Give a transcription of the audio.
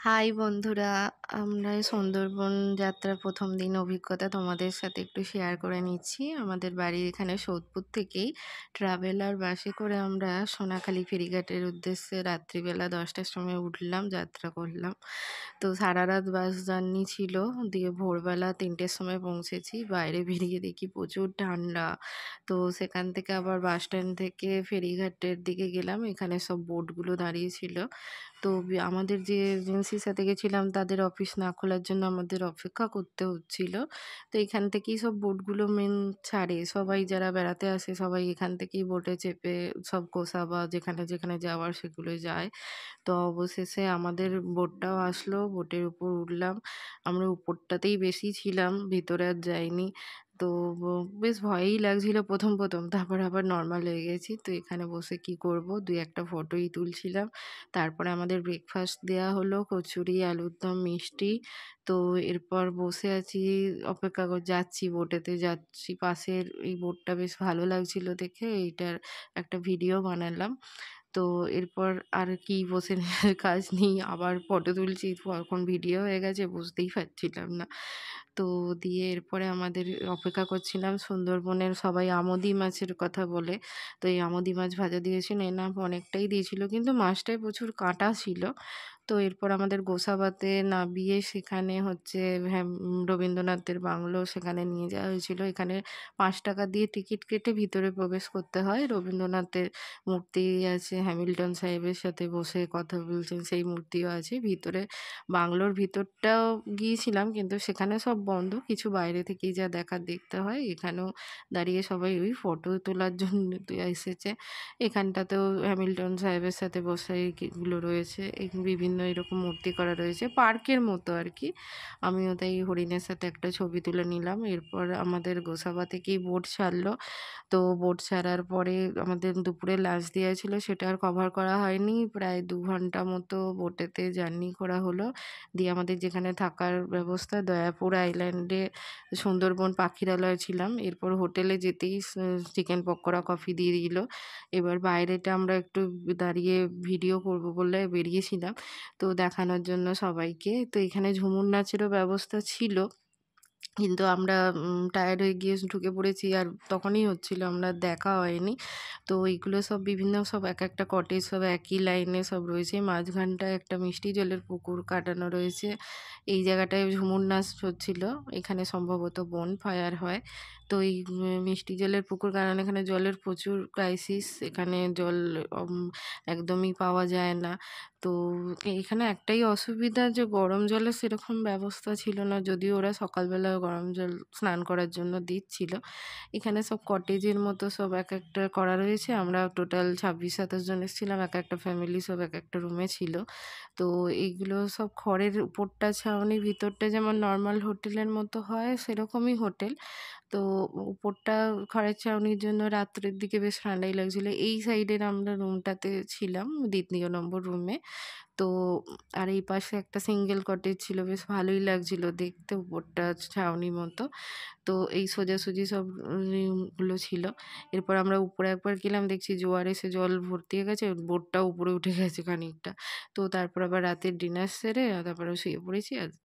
High বন্ধুরা, আমরা এই সুন্দরবন যাত্রার ১ম দিন অভিজ্ঞতা তোমাদের সাথে একটু শেয়ার করে নিচ্ছি। আমাদের বাড়ির এখানে সোদপুর থেকেই ট্রাভেলার বাসে করে আমরা সোনাখালি ফেরিঘাটের উদ্দেশ্যে রাত্রিবেলা ১০টার সময় উঠলাম, যাত্রা করলাম। তো সারারাত বাস জার্নি ছিল। দিয়ে ভোরবেলা ৩টের সময় পৌঁছেছি। বাইরে বেরিয়ে দেখি প্রচুর ঠান্ডা। তো সেখান থেকে আবার বাস স্ট্যান্ড থেকে ফেরিঘাটের দিকে গেলাম। এখানে সব বোটগুলো দাঁড়িয়ে ছিল। তো আমাদের যে এজেন্সির সাথে গেছিলাম তাদের অফিস না খোলার জন্য আমাদের অপেক্ষা করতে হচ্ছিল। তো এখান থেকেই সব বোটগুলো ছাড়ে। সবাই যারা বেড়াতে আসে সবাই এখান থেকেই বোটে চেপে সব গোসাবা যেখানে যাওয়ার সেগুলো যায়। তো অবশেষে আমাদের বোটটাও আসলো। বোটের উপর উঠলাম। আমরা উপরটাতেই বেশি ছিলাম, ভিতরে আর যাইনি। তো ব বেশ ভয়ই লাগছিল ১ম। তারপরে আবার নরমাল হয়ে গেছি। তো এখানে বসে কি করব? ২-১ টা ফটোই তুলছিলাম। তারপরে আমাদের ব্রেকফাস্ট দেয়া হলো, কচুরি, আলুর দম, মিষ্টি। তো এরপর বসে আছি, অপেক্ষা যাচ্ছি, বোটেতে যাচ্ছি। পাশের এই বোটটা বেশ ভালো লাগছিল দেখে এইটার একটা ভিডিও বানালাম। তো এরপর আর কি বসে কাজ নেই, আবার ফটো তুলছি। কখন ভিডিও হয়ে গেছে বুঝতেই পারছিলাম না। তো দিয়ে এরপরে আমাদের অপেক্ষা করছিলাম। সুন্দরবনের সবাই আমোদি মাছের কথা বলে। তো এই আমোদি মাছ ভাজা দিয়েছিল, এনাফ অনেকটাই দিয়েছিল। কিন্তু মাছটায় প্রচুর কাঁটা ছিল। তো এরপর আমাদের গোসাবাতে নামিয়ে সেখানে হচ্ছে রবীন্দ্রনাথের বাংলো সেখানে নিয়ে যাওয়া হয়েছিল। এখানে ৳৫ দিয়ে টিকিট কেটে ভিতরে প্রবেশ করতে হয়। রবীন্দ্রনাথের মূর্তি আছে, হ্যামিল্টন সাহেবের সাথে বসে কথা বলছেন সেই মূর্তিও আছে। ভিতরে বাংলোর ভিতরটাও গিয়েছিলাম কিন্তু সেখানে সব বন্ধ। কিছু বাইরে থেকেই যা দেখার দেখতে হয়। এখানেও দাঁড়িয়ে সবাই ওই ফটো তোলার জন্য এসেছে। এখানটাতেও হ্যামিল্টন সাহেবের সাথে বসে গুলো রয়েছে। বিভিন্ন এরকম মূর্তি করা রয়েছে। পার্কের মতো আরকি। আমিও তাই হরিণের সাথে একটা ছবি তুলে নিলাম। এরপর আমাদের গোসাবা থেকেই বোট ছাড়লো। তো বোট ছাড়ার পরে আমাদের দুপুরে লাঞ্চ দেওয়া ছিল, সেটা আর কভার করা হয়নি। প্রায় ২ ঘন্টা মতো বোটেতে জার্নি করা হলো। দিয়ে আমাদের যেখানে থাকার ব্যবস্থা দয়াপুর আইল্যান্ডে সুন্দরবন পাখিরালয়ে ছিলাম। এরপর হোটেলে যেতেই চিকেন পকোড়া, কফি দিয়ে দিল। এবার বাইরেটা আমরা একটু দাঁড়িয়ে ভিডিও করব বলে বেরিয়েছিলাম। তো দেখানোর জন্য সবাইকে। তো এখানে ঝুমুর নাচেরও ব্যবস্থা ছিল। কিন্তু আমরা টায়ার্ড হয়ে গিয়ে ঢুকে পড়েছি আর তখনই হচ্ছিল, আমরা দেখা হয়নি। তো এইগুলো সব বিভিন্ন সব একেকটা কটেজ সব একই লাইনে সব রয়েছে। মাঝখানটায় একটা মিষ্টি জলের পুকুর কাটানো রয়েছে। এই জায়গাটায় ঝুমুর নাচ হচ্ছিল। এখানে সম্ভবত বনফায়ার হয়। তো এই মিষ্টি জলের পুকুর কারণ এখানে জলের প্রচুর ক্রাইসিস। এখানে জল অম একদমই পাওয়া যায় না। তো এখানে একটাই অসুবিধা যে গরম জলের সেরকম ব্যবস্থা ছিল না। যদিও ওরা সকালবেলা গরম জল স্নান করার জন্য দিচ্ছিল। এখানে সব কটেজের মতো সব একেকটা করা রয়েছে। আমরা টোটাল ২৬-২৭ জন এসেছিলাম। একেকটা ফ্যামিলি সব একেকটা রুমে ছিল। তো এইগুলো সব খড়ের উপরটা ছাউনি, ভিতরটা যেমন নরমাল হোটেলের মতো হয় সেরকমই হোটেল। তো উপরটা খড়ের ছাউনির জন্য রাত্রের দিকে বেশ ঠান্ডাই লাগছিল। এই সাইডের আমরা রুমটাতে ছিলাম ২য় নম্বর রুমে। তো আর এই পাশে একটা সিঙ্গেল কটেজ ছিল, বেশ ভালোই লাগছিল দেখতে, উপরটা ছাউনি মতো। তো এই সোজাসুজি সব গুলো ছিল। এরপর আমরা উপরে একবার গেলাম, দেখছি জোয়ার এসে জল ভর্তি হয়ে গেছে। বোটটাও উপরে উঠে গেছে খানিকটা। তো তারপর আবার রাতের ডিনার সেরে তারপরে শুয়ে পড়েছি। আর